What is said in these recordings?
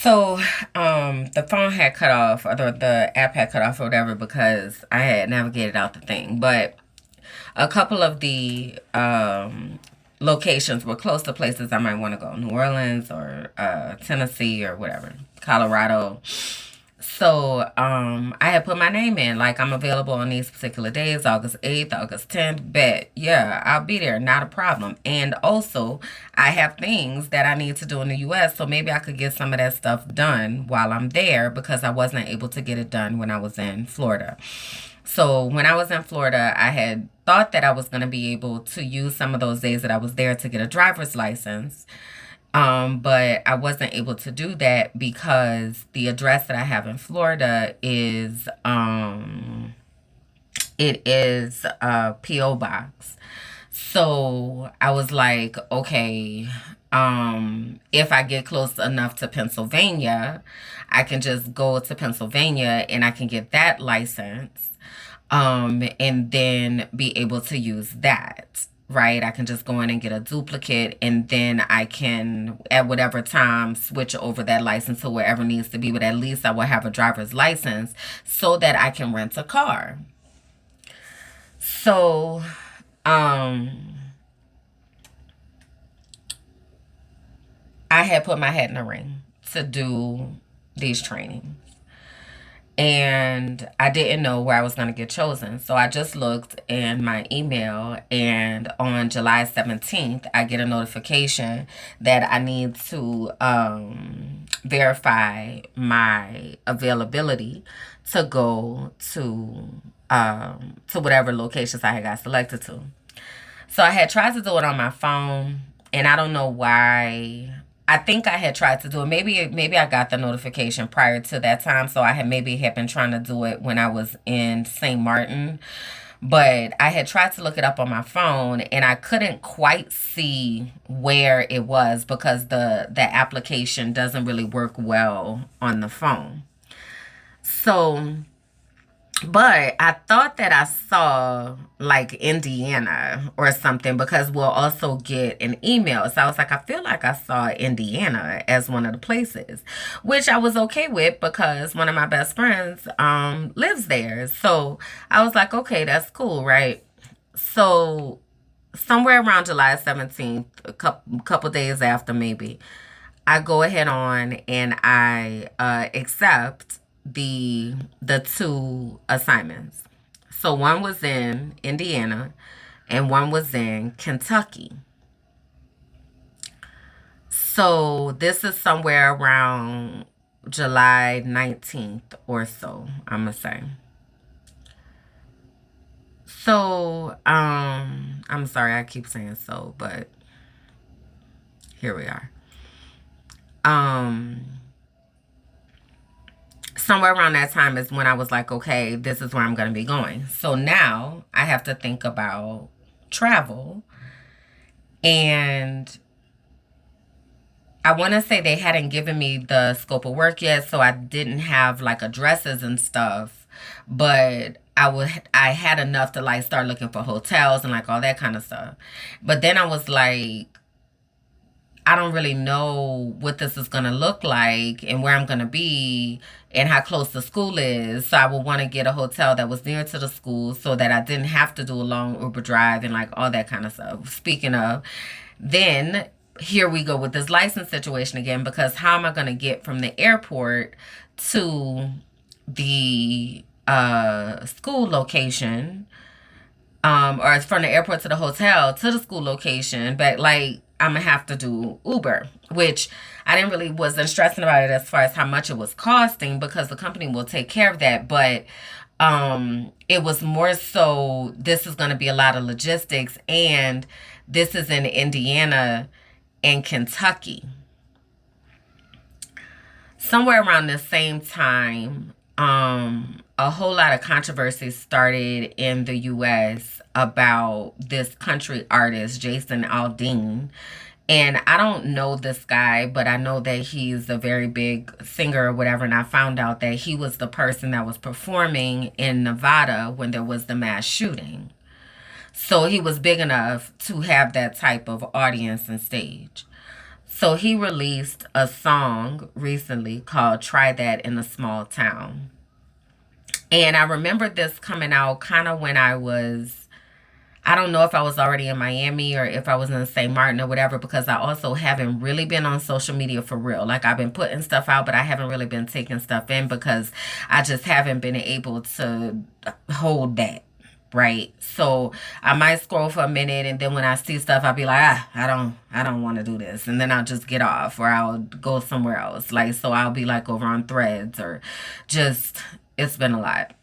So, the phone had cut off, or the app had cut off, or whatever, because I had navigated out the thing. But a couple of the locations were close to places I might want to go: New Orleans or Tennessee or whatever, Colorado. So, I had put my name in, like I'm available on these particular days, August 8th, August 10th. Bet, yeah, I'll be there, not a problem. And also, I have things that I need to do in the US, so maybe I could get some of that stuff done while I'm there because I wasn't able to get it done when I was in Florida. So, when I was in Florida, I had thought that I was going to be able to use some of those days that I was there to get a driver's license. But I wasn't able to do that because the address that I have in Florida is it is a PO box. So I was like, okay, if I get close enough to Pennsylvania, I can just go to Pennsylvania and I can get that license, and then be able to use that. Right, I can just go in and get a duplicate, and then I can, at whatever time, switch over that license to wherever needs to be. But at least I will have a driver's license so that I can rent a car. So, um, I had put my hat in the ring to do these trainings. And I didn't know where I was going to get chosen. So I just looked in my email, and on July 17th, I get a notification that I need to verify my availability to go to whatever locations I had got selected to. So I had tried to do it on my phone, and I don't know why. I think I had tried to do it. Maybe I got the notification prior to that time, so I had been trying to do it when I was in St. Martin. But I had tried to look it up on my phone, and I couldn't quite see where it was because the application doesn't really work well on the phone. So, but I thought that I saw like Indiana or something because we'll also get an email. So I was like, I feel like I saw Indiana as one of the places, which I was okay with because one of my best friends lives there. So I was like, okay, that's cool, right? So somewhere around July 17th, a couple days after maybe, I go ahead on and I accept the two assignments. So one was in Indiana and one was in Kentucky. So this is somewhere around July 19th or so, I'm gonna say. So, I'm sorry I keep saying so, but here we are. Um Somewhere around that time is when I was like, okay, this is where I'm going to be going. So now I have to think about travel. And I want to say they hadn't given me the scope of work yet, so I didn't have like addresses and stuff. But I had enough to like start looking for hotels and like all that kind of stuff. But then I was like, I don't really know what this is going to look like and where I'm going to be and how close the school is. So I would want to get a hotel that was near to the school so that I didn't have to do a long Uber drive and like all that kind of stuff. Speaking of, then here we go with this license situation again, because how am I going to get from the airport to the school location, or from the airport to the hotel to the school location, but like I'm gonna have to do Uber, which I didn't really wasn't stressing about it as far as how much it was costing because the company will take care of that. But it was more so this is gonna be a lot of logistics, and this is in Indiana and Kentucky. Somewhere around the same time, a whole lot of controversy started in the US about this country artist, Jason Aldean. And I don't know this guy, but I know that he's a very big singer or whatever. And I found out that he was the person that was performing in Nevada when there was the mass shooting. So he was big enough to have that type of audience and stage. So he released a song recently called Try That in a Small Town. And I remember this coming out kind of when I don't know if I was already in Miami or if I was in St. Martin or whatever, because I also haven't really been on social media for real. Like, I've been putting stuff out, but I haven't really been taking stuff in because I just haven't been able to hold that. Right. So I might scroll for a minute, and then when I see stuff, I'll be like, I don't want to do this. And then I'll just get off, or I'll go somewhere else. Like, so I'll be like over on Threads, or just, it's been a lot.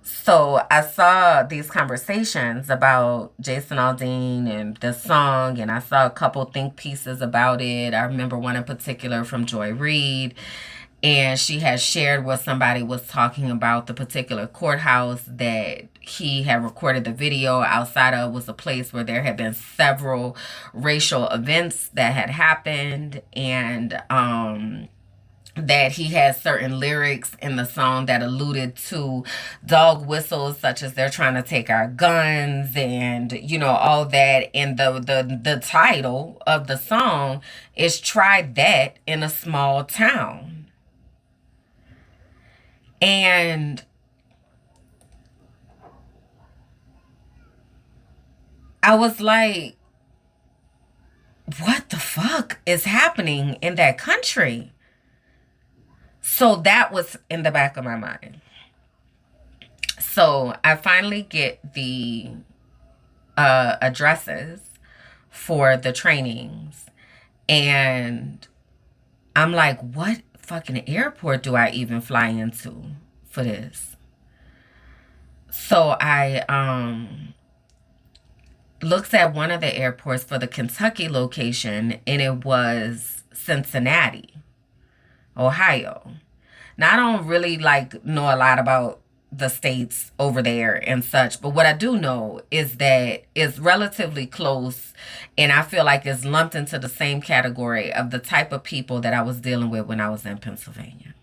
So I saw these conversations about Jason Aldean and the song, and I saw a couple think pieces about it. I remember one in particular from Joy Reid, and she had shared where somebody was talking about the particular courthouse that he had recorded the video outside of was a place where there had been several racial events that had happened, and that he had certain lyrics in the song that alluded to dog whistles, such as they're trying to take our guns, and all that. And the title of the song is Try That in a Small Town. And I was like, what the fuck is happening in that country? So that was in the back of my mind. So I finally get the addresses for the trainings, and I'm like, what fucking airport do I even fly into for this? So I looked at one of the airports for the Kentucky location, and it was Cincinnati, Ohio. Now, I don't really know a lot about the states over there and such, but what I do know is that it's relatively close, and I feel like it's lumped into the same category of the type of people that I was dealing with when I was in Pennsylvania.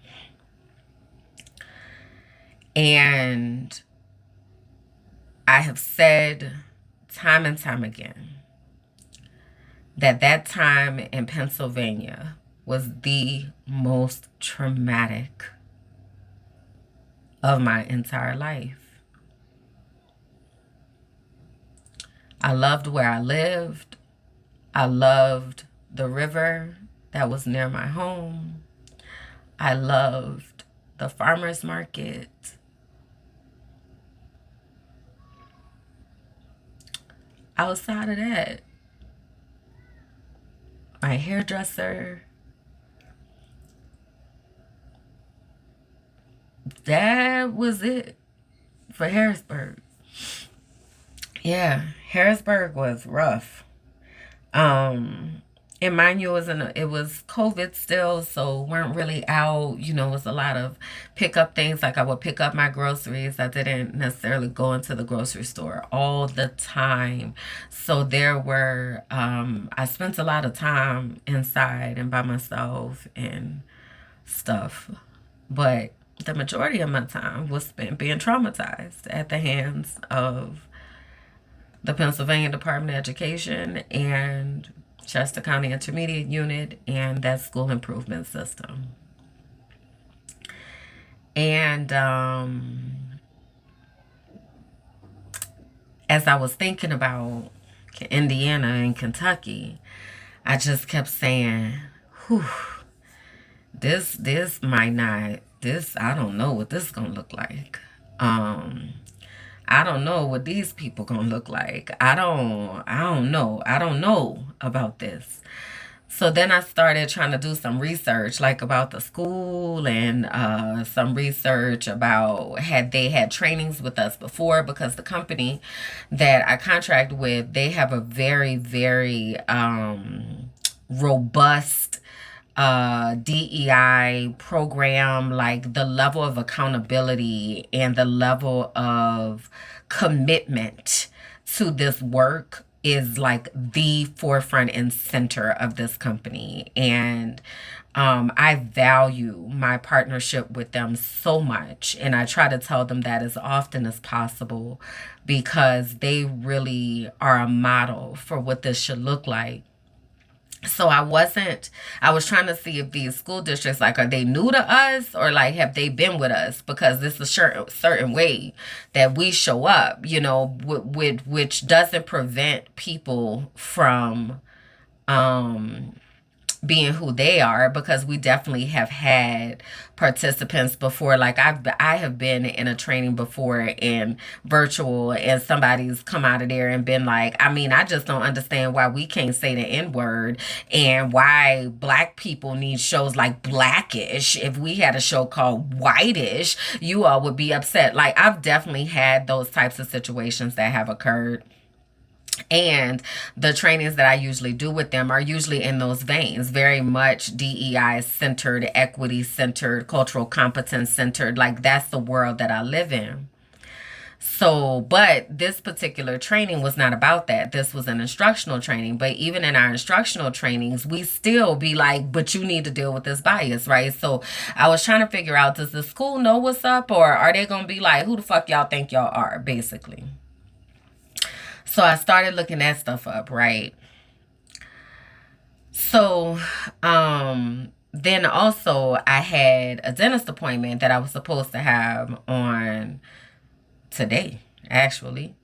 And I have said time and time again that time in Pennsylvania was the most traumatic of my entire life. I loved where I lived. I loved the river that was near my home. I loved the farmer's market. Outside of that, my hairdresser, that was it for Harrisburg. Yeah, Harrisburg was rough. And mind you, it was COVID still, so weren't really out. It was a lot of pickup things. Like, I would pick up my groceries. I didn't necessarily go into the grocery store all the time. So there were, I spent a lot of time inside and by myself and stuff. But the majority of my time was spent being traumatized at the hands of the Pennsylvania Department of Education and Chester County Intermediate Unit and that school improvement system. And as I was thinking about Indiana and Kentucky, I just kept saying, whew, this might not, I don't know what this is going to look like. I don't know what these people gonna look like. I don't know. I don't know about this. So then I started trying to do some research, like about the school, and some research about had they had trainings with us before, because the company that I contract with, they have a very, very robust DEI program. Like, the level of accountability and the level of commitment to this work is like the forefront and center of this company. And I value my partnership with them so much. And I try to tell them that as often as possible, because they really are a model for what this should look like. So I was trying to see if these school districts, like, are they new to us, or like have they been with us, because this is a certain way that we show up, which doesn't prevent people from um being who they are, because we definitely have had participants before. Like, I have been in a training before in virtual, and somebody's come out of there and been like, I mean, I just don't understand why we can't say the N-word, and why black people need shows like Blackish. If we had a show called Whitish, you all would be upset. Like, I've definitely had those types of situations that have occurred. And the trainings that I usually do with them are usually in those veins, very much DEI centered, equity centered, cultural competence centered. Like, that's the world that I live in. So, but this particular training was not about that. This was an instructional training. But even in our instructional trainings, we still be like, but you need to deal with this bias, right? So I was trying to figure out, does the school know what's up, or are they going to be like, who the fuck y'all think y'all are, basically? So I started looking that stuff up, right? So then also I had a dentist appointment that I was supposed to have on today, actually.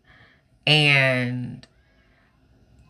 And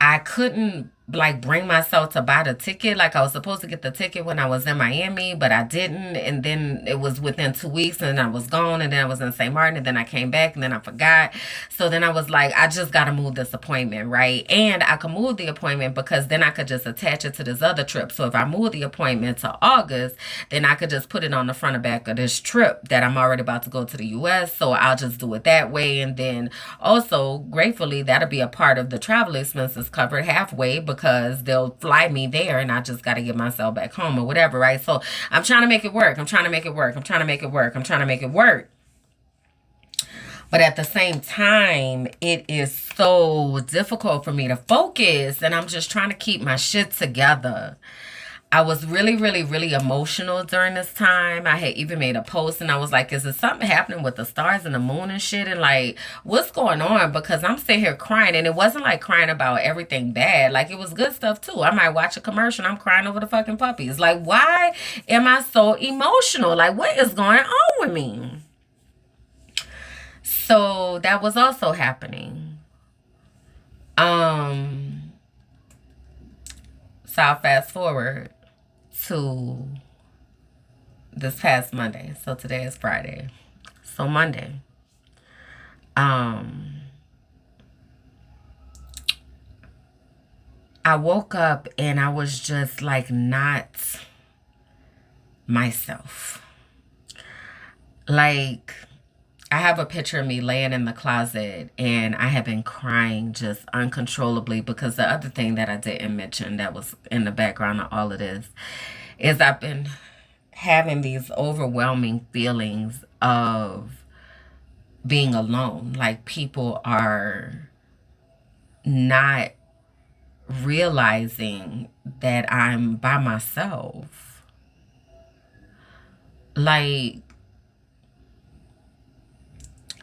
I couldn't like bring myself to buy the ticket. Like, I was supposed to get the ticket when I was in Miami, but I didn't. And then it was within 2 weeks, and I was gone, and then I was in St. Martin, and then I came back, and then I forgot. So then I was like, I just got to move this appointment, right? And I could move the appointment because then I could just attach it to this other trip. So if I move the appointment to August, then I could just put it on the front and back of this trip that I'm already about to go to the US. So I'll just do it that way. And then also, gratefully, that'll be a part of the travel expenses covered halfway, because they'll fly me there and I just got to get myself back home or whatever, right? So I'm trying to make it work. I'm trying to make it work. I'm trying to make it work. I'm trying to make it work. But at the same time, it is so difficult for me to focus, and I'm just trying to keep my shit together. I was really, really, really emotional during this time. I had even made a post, and I was like, is there something happening with the stars and the moon and shit? And like, what's going on? Because I'm sitting here crying, and it wasn't like crying about everything bad. Like, it was good stuff too. I might watch a commercial and I'm crying over the fucking puppies. Like, why am I so emotional? Like, what is going on with me? So that was also happening. So I'll fast forward to this past Monday. So today is Friday. So Monday, I woke up and I was just like not myself. Like, I have a picture of me laying in the closet, and I have been crying just uncontrollably, because the other thing that I didn't mention that was in the background of all of this is I've been having these overwhelming feelings of being alone. Like, people are not realizing that I'm by myself. Like,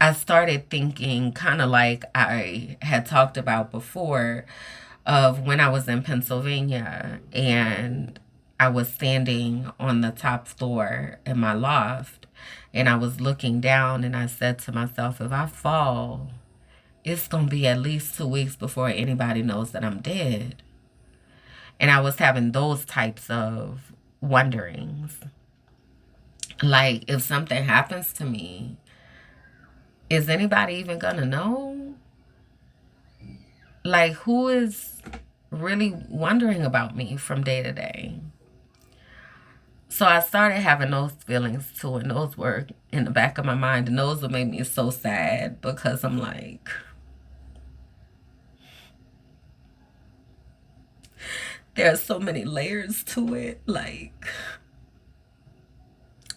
I started thinking, kind of like I had talked about before, of when I was in Pennsylvania and I was standing on the top floor in my loft, and I was looking down, and I said to myself, if I fall, it's going to be at least 2 weeks before anybody knows that I'm dead. And I was having those types of wonderings. Like, if something happens to me, is anybody even gonna know? Like, who is really wondering about me from day to day? So I started having those feelings too, and those were in the back of my mind, and those would make me so sad, because I'm like, there are so many layers to it. Like,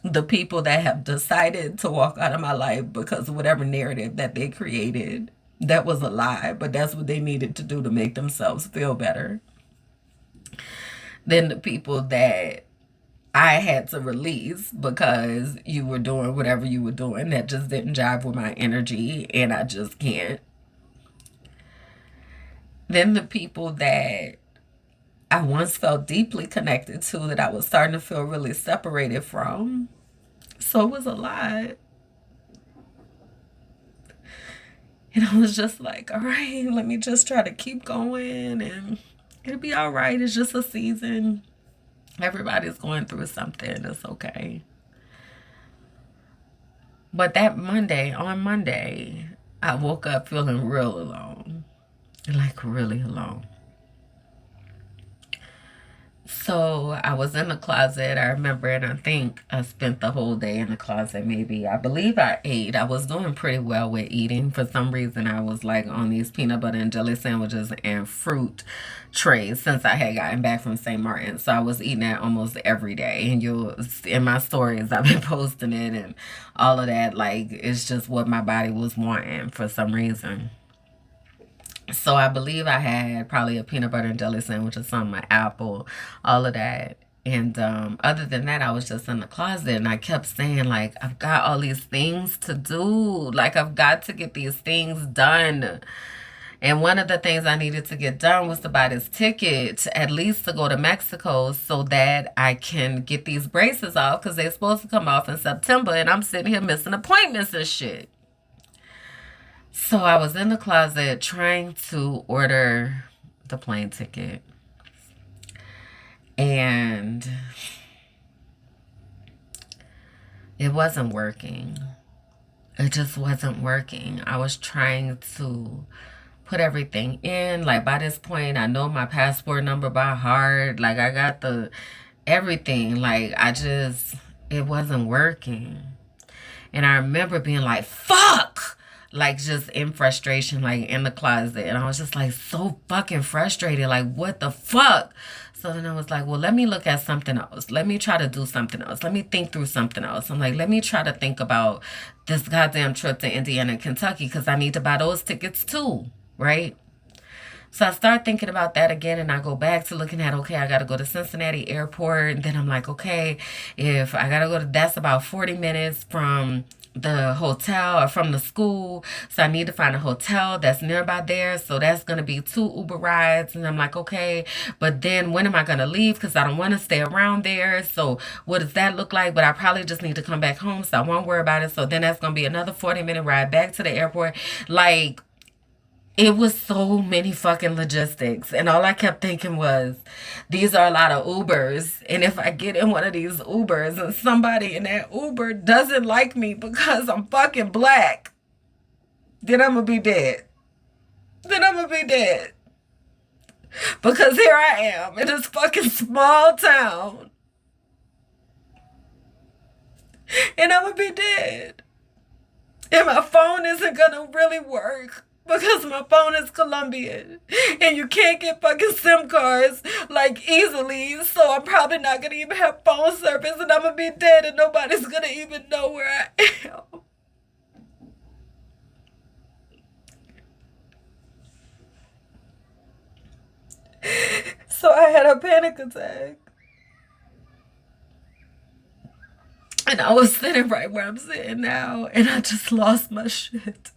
the people that have decided to walk out of my life because of whatever narrative that they created, that was a lie, but that's what they needed to do to make themselves feel better. Then the people that I had to release because you were doing whatever you were doing that just didn't jive with my energy, and I just can't. Then the people that I once felt deeply connected to that I was starting to feel really separated from. So it was a lot. And I was just like, all right, let me just try to keep going and it'll be all right. It's just a season. Everybody's going through something. It's okay. But on Monday, I woke up feeling real alone. Like really alone. So I was in the closet, I remember, and I think I spent the whole day in the closet maybe. I believe I ate. I was doing pretty well with eating. For some reason, I was like on these peanut butter and jelly sandwiches and fruit trays since I had gotten back from St. Martin. So I was eating that almost every day. And in my stories, I've been posting it and all of that. Like, it's just what my body was wanting for some reason. So I believe I had probably a peanut butter and jelly sandwich or something, an apple, all of that. And other than that, I was just in the closet and I kept saying, like, I've got all these things to do. Like, I've got to get these things done. And one of the things I needed to get done was to buy this ticket, at least to go to Mexico, so that I can get these braces off because they're supposed to come off in September. And I'm sitting here missing appointments and shit. So I was in the closet trying to order the plane ticket. And it wasn't working. It just wasn't working. I was trying to put everything in. Like, by this point, I know my passport number by heart. Like, I got the everything. Like, it wasn't working. And I remember being like, fuck! Like, just in frustration, like, in the closet. And I was just, like, so fucking frustrated. Like, what the fuck? So then I was like, well, let me look at something else. Let me try to do something else. Let me think through something else. I'm like, let me try to think about this goddamn trip to Indiana and Kentucky because I need to buy those tickets too, right? So I start thinking about that again, and I go back to looking at, okay, I got to go to Cincinnati Airport. And then I'm like, okay, if I got to go to, that's about 40 minutes from the hotel or from the school. So I need to find a hotel that's nearby there. So that's going to be 2 Uber rides. And I'm like, okay, but then when am I going to leave? Because I don't want to stay around there. So what does that look like? But I probably just need to come back home. So I won't worry about it. So then that's going to be another 40-minute ride back to the airport. Like, it was so many fucking logistics. And all I kept thinking was, these are a lot of Ubers. And if I get in one of these Ubers and somebody in that Uber doesn't like me because I'm fucking black, then I'm going to be dead. Then I'm going to be dead. Because here I am in this fucking small town. And I'm going to be dead. And my phone isn't going to really work. Because my phone is Colombian and you can't get fucking SIM cards like easily. So I'm probably not going to even have phone service and I'm going to be dead and nobody's going to even know where I am. So I had a panic attack. And I was sitting right where I'm sitting now and I just lost my shit.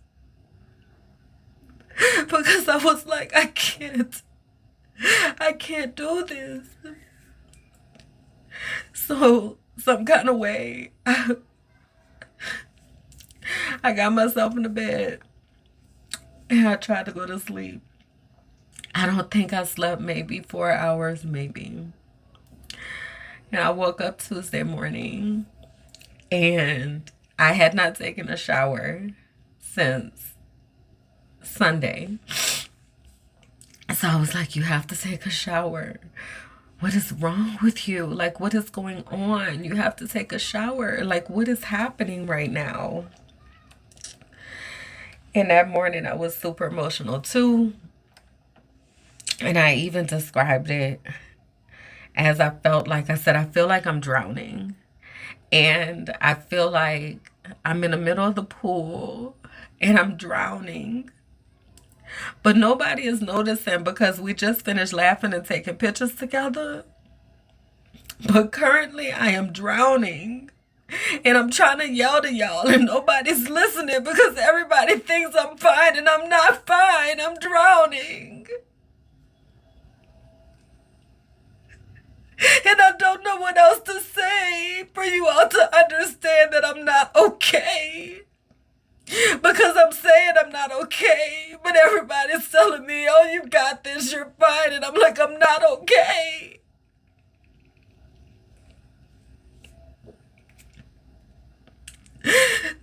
Because I was like, I can't do this. So, some kind of way, I got myself in the bed and I tried to go to sleep. I don't think I slept maybe 4 hours, maybe. And I woke up Tuesday morning and I had not taken a shower since Sunday. So I was like, you have to take a shower. What is wrong with you? Like, what is going on? You have to take a shower. Like, what is happening right now? And that morning I was super emotional too. And I even described it as I felt like, I said, I feel like I'm drowning. And I feel like I'm in the middle of the pool and I'm drowning. But nobody is noticing because we just finished laughing and taking pictures together. But currently I am drowning. And I'm trying to yell to y'all and nobody's listening because everybody thinks I'm fine and I'm not fine. I'm drowning. what else to say for you all to understand that I'm not okay. Because I'm saying I'm not okay, but everybody's telling me, oh, you got this, you're fine. And I'm like, I'm not okay.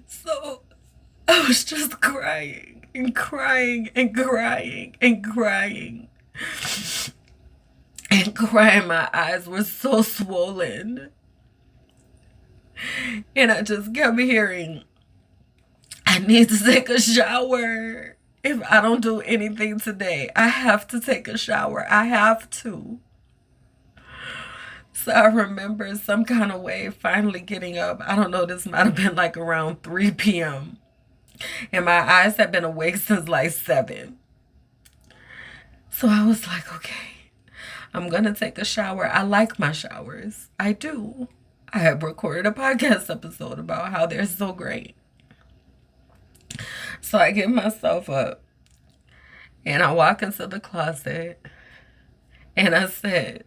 So I was just crying and crying and crying and crying and crying. My eyes were so swollen. And I just kept hearing, I need to take a shower. If I don't do anything today, I have to take a shower. I have to. So I remember some kind of way finally getting up. I don't know, this might have been like around 3 p.m. And my eyes had been awake since like 7. So I was like, okay, I'm going to take a shower. I like my showers. I do. I have recorded a podcast episode about how they're so great. So I get myself up and I walk into the closet and I said,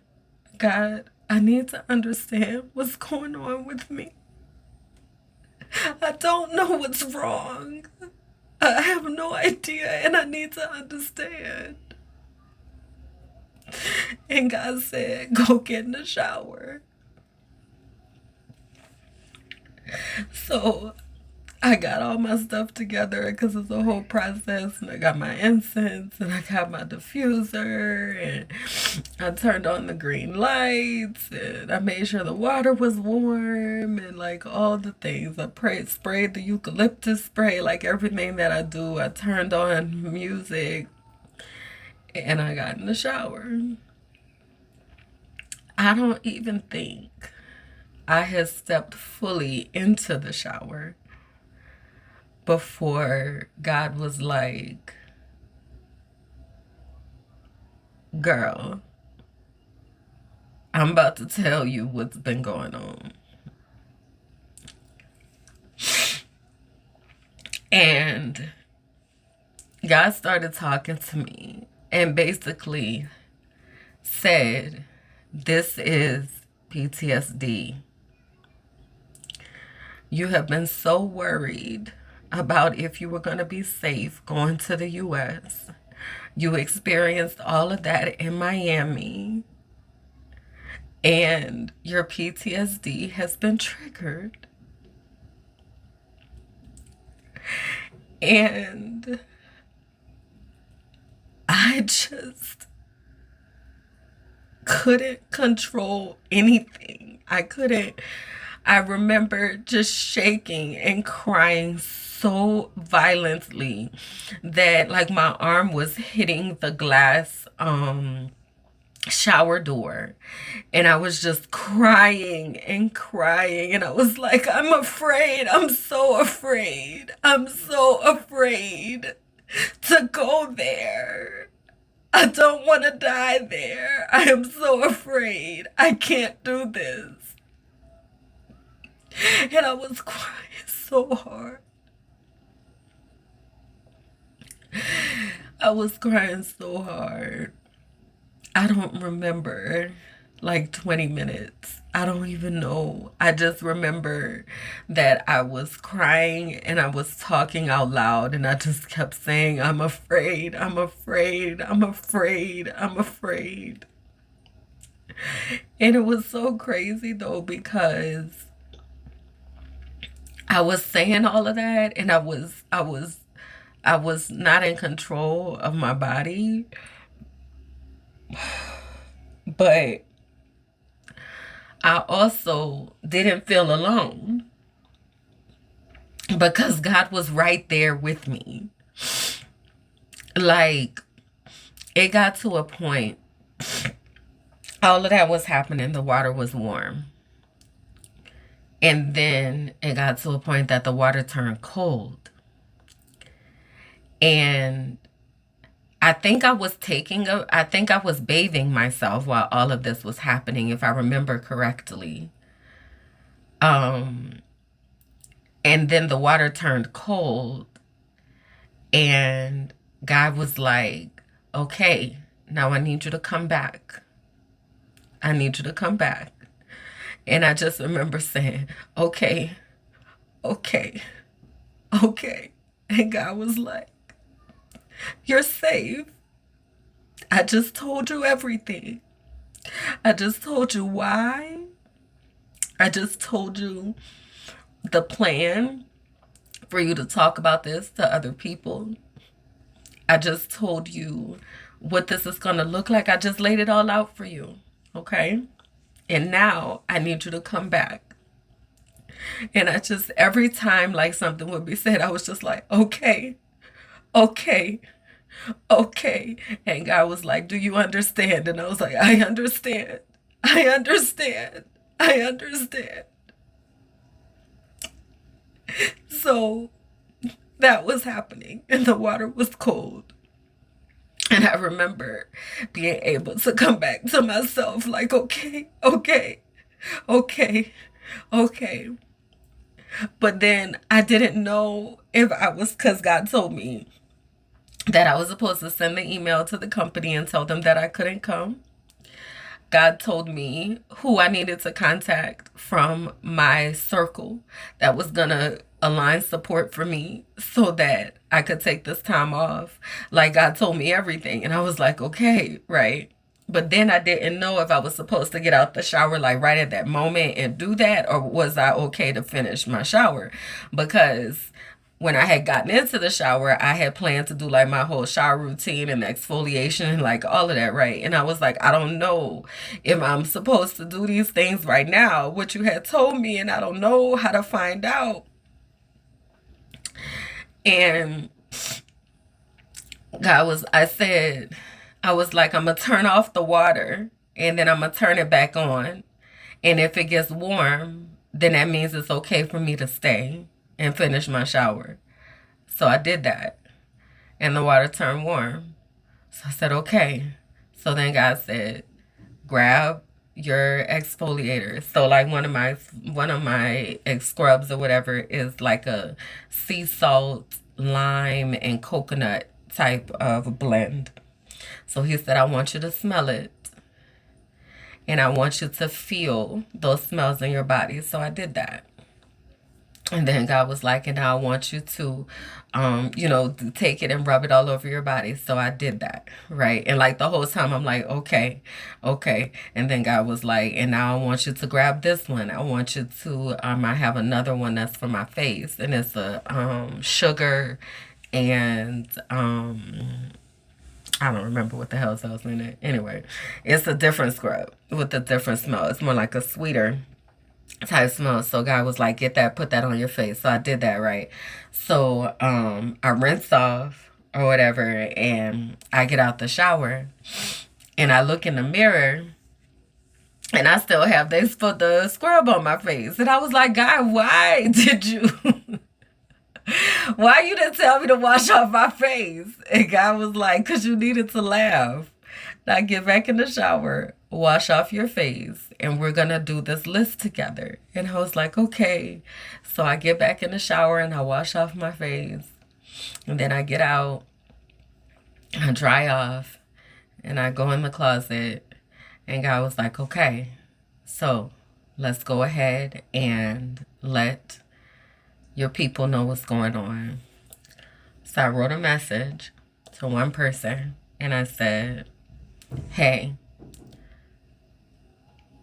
God, I need to understand what's going on with me. I don't know what's wrong. I have no idea and I need to understand. And God said, go get in the shower. So I got all my stuff together because it's a whole process, and I got my incense and I got my diffuser and I turned on the green lights and I made sure the water was warm and like all the things. I sprayed the eucalyptus spray, like everything that I do. I turned on music and I got in the shower. I don't even think I had stepped fully into the shower before God was like, girl, I'm about to tell you what's been going on. And God started talking to me and basically said, this is PTSD. You have been so worried about if you were going to be safe going to the U.S. You experienced all of that in Miami. And your PTSD has been triggered. And I just couldn't control anything. I remember just shaking and crying so violently that like my arm was hitting the glass shower door, and I was just crying and crying, and I was like, I'm afraid. I'm so afraid. I'm so afraid to go there. I don't want to die there. I am so afraid. I can't do this. And I was crying so hard. I was crying so hard. I don't remember like 20 minutes. I don't even know. I just remember that I was crying and I was talking out loud and I just kept saying, I'm afraid, I'm afraid, I'm afraid, I'm afraid. And it was so crazy though, because I was saying all of that and I was not in control of my body. But I also didn't feel alone because God was right there with me. Like, it got to a point, all of that was happening, the water was warm. And then it got to a point that the water turned cold. And I think I was bathing myself while all of this was happening, if I remember correctly. And then the water turned cold and God was like, okay, now I need you to come back. I need you to come back. And I just remember saying, okay, okay, okay. And God was like, you're safe. I just told you everything. I just told you why. I just told you the plan for you to talk about this to other people. I just told you what this is going to look like. I just laid it all out for you. Okay? And now I need you to come back. And I just, every time like something would be said, I was just like, okay, okay, okay. And God was like, do you understand? And I was like, I understand. I understand. I understand. So that was happening, and the water was cold. And I remember being able to come back to myself like, okay, okay, okay, okay. But then I didn't know if I was, because God told me that I was supposed to send the email to the company and tell them that I couldn't come. God told me who I needed to contact from my circle that was going to align support for me so that I could take this time off. Like, God told me everything. And I was like, okay, right. But then I didn't know if I was supposed to get out the shower like right at that moment and do that, or was I okay to finish my shower? Because when I had gotten into the shower, I had planned to do like my whole shower routine and exfoliation and like all of that, right? And I was like, I don't know if I'm supposed to do these things right now, what you had told me, and I don't know how to find out. And I was like, I'm going to turn off the water and then I'm going to turn it back on. And if it gets warm, then that means it's okay for me to stay and finish my shower. So I did that. And the water turned warm. So I said, okay. So then God said, grab your exfoliator. So like one of my scrubs or whatever is like a sea salt, lime, and coconut type of blend. So he said, I want you to smell it. And I want you to feel those smells in your body. So I did that. And then God was like, and now I want you to, take it and rub it all over your body. So I did that, right? And like the whole time I'm like, okay, okay. And then God was like, and now I want you to grab this one. I want you to, I have another one that's for my face. And it's a sugar and I don't remember what the hell else in it. Anyway, it's a different scrub with a different smell. It's more like a sweeter type smell. So God was like, get that, put that on your face. So I did that, right? So I rinsed off or whatever, and I get out the shower and I look in the mirror and I still have this put the scrub on my face. And I was like, God, why did you why you didn't tell me to wash off my face? And God was like, because you needed to laugh. Now get back in the shower, wash off your face, and we're going to do this list together. And I was like, okay. So I get back in the shower and I wash off my face. And then I get out, I dry off, and I go in the closet. And God was like, okay, so let's go ahead and let your people know what's going on. So I wrote a message to one person and I said, hey,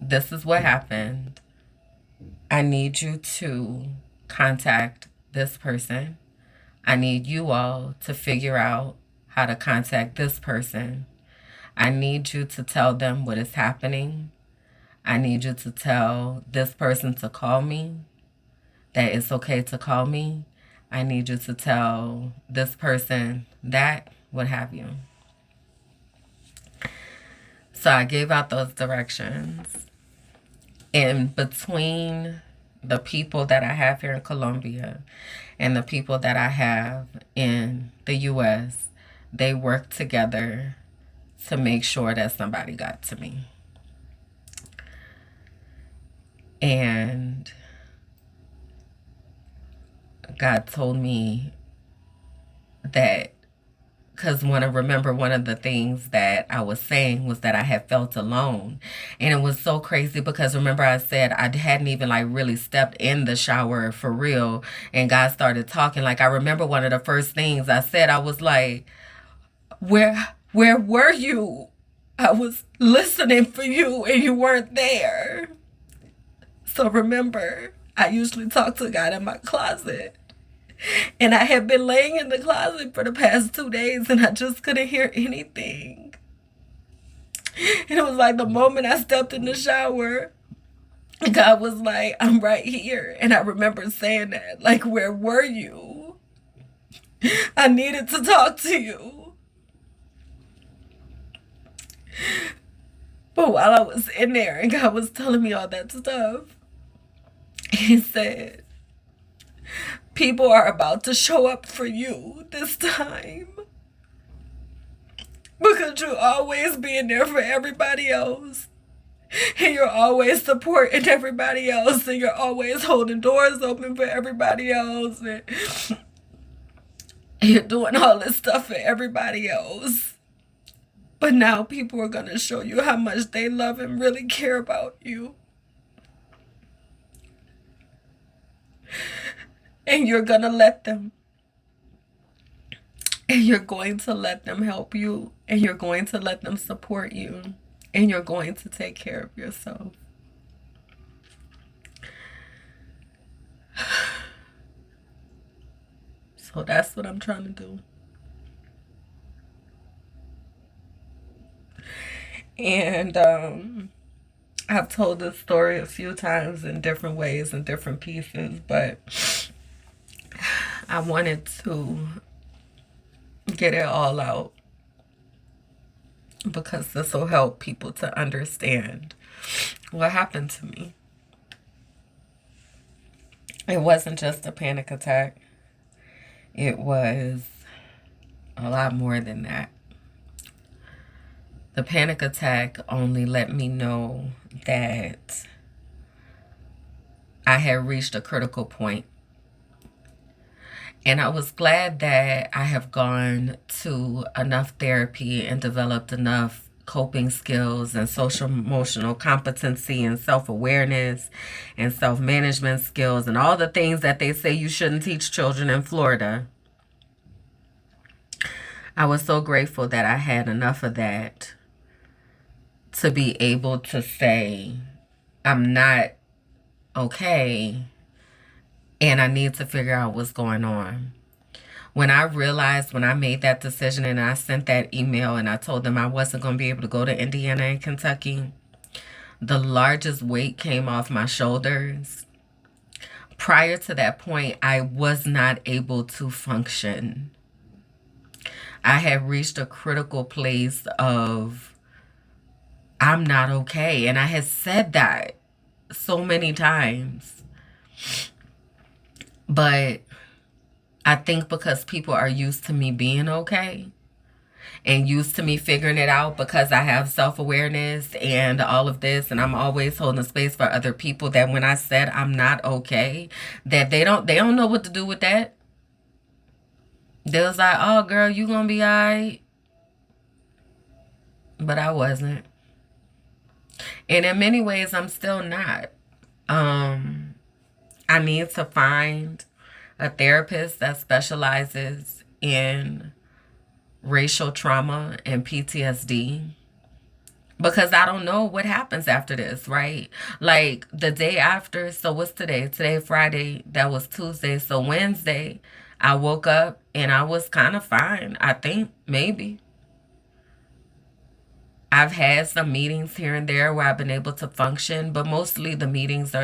this is what happened. I need you to contact this person. I need you all to figure out how to contact this person. I need you to tell them what is happening. I need you to tell this person to call me, that it's okay to call me. I need you to tell this person that, what have you. So I gave out those directions. And between the people that I have here in Colombia and the people that I have in the U.S., they work together to make sure that somebody got to me. And God told me that, because remember one of the things that I was saying was that I had felt alone. And it was so crazy because remember I said I hadn't even like really stepped in the shower for real. And God started talking. Like I remember one of the first things I said, I was like, where were you? I was listening for you and you weren't there. So remember, I usually talk to God in my closet. And I had been laying in the closet for the past 2 days and I just couldn't hear anything. And it was like the moment I stepped in the shower, God was like, I'm right here. And I remember saying that, like, where were you? I needed to talk to you. But while I was in there and God was telling me all that stuff, He said, people are about to show up for you this time. Because you're always being there for everybody else. And you're always supporting everybody else. And you're always holding doors open for everybody else. And you're doing all this stuff for everybody else. But now people are going to show you how much they love and really care about you. And you're going to let them. And you're going to let them help you. And you're going to let them support you. And you're going to take care of yourself. So that's what I'm trying to do. And I've told this story a few times in different ways and different pieces, but I wanted to get it all out because this will help people to understand what happened to me. It wasn't just a panic attack. It was a lot more than that. The panic attack only let me know that I had reached a critical point. And I was glad that I have gone to enough therapy and developed enough coping skills and social emotional competency and self-awareness and self-management skills and all the things that they say you shouldn't teach children in Florida. I was so grateful that I had enough of that to be able to say, I'm not okay and I need to figure out what's going on. When I realized, when I made that decision and I sent that email and I told them I wasn't going to be able to go to Indiana and Kentucky, the largest weight came off my shoulders. Prior to that point, I was not able to function. I had reached a critical place of I'm not okay. And I had said that so many times. But I think because people are used to me being okay and used to me figuring it out because I have self-awareness and all of this and I'm always holding space for other people, that when I said I'm not okay, that they don't know what to do with that. They was like, oh girl, you gonna be all right. But I wasn't. And in many ways, I'm still not. I need to find a therapist that specializes in racial trauma and PTSD. Because I don't know what happens after this, right? Like the day after, so what's today? Today, Friday, that was Tuesday. So Wednesday, I woke up and I was kind of fine, I think, maybe. I've had some meetings here and there where I've been able to function, but mostly the meetings are